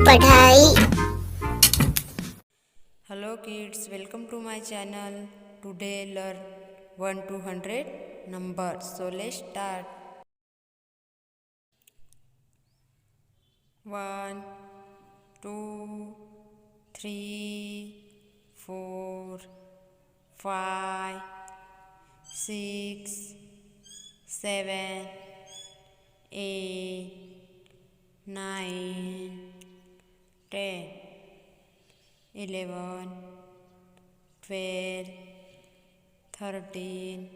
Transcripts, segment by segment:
पढ़ाई। Hello kids, welcome to my channel. Today learn 1 to 100 numbers. So let's start. 1 2 3 4 5 6 7 8 9 10 11 12 13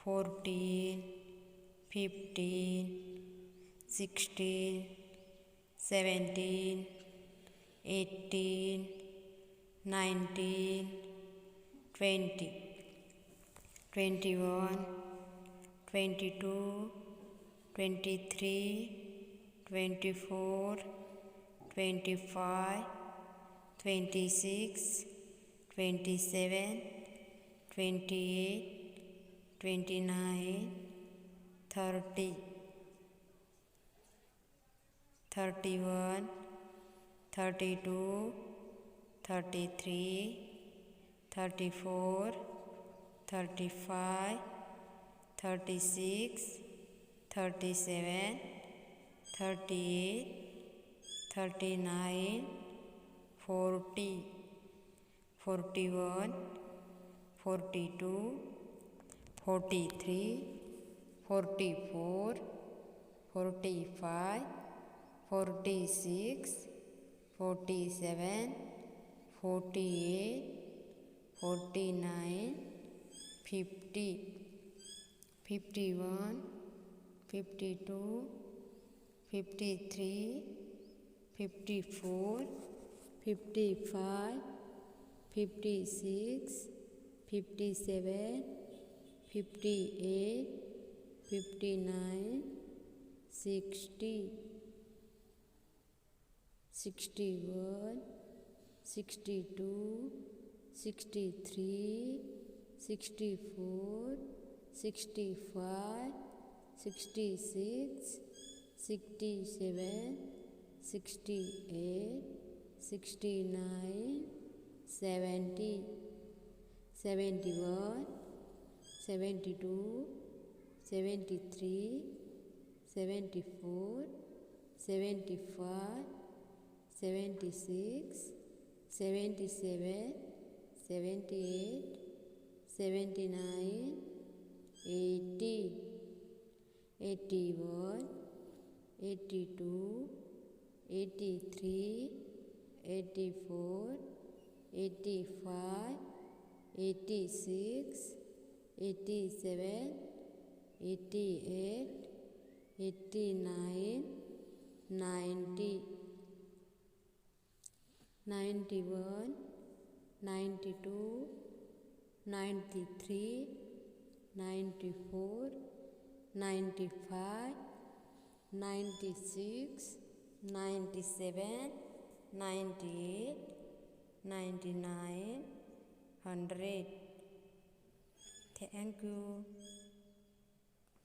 14 15 16 17 18 19 20 21 22 23 24 25 26 27 28 29 30 31 32 33 34 35 36 37 38 39 40 41 42 43 44 45 46 47 48 49 50 51 52 53 54 55 56 57 58 59 60 61 62 63 64 65 66 67 68 69 70 71 72 73 74 75 76 77 78 79 80 81 82 83 84 85 86 87 88 89 90 91 92 93 94 95 96 97 98 99 100. Thank you.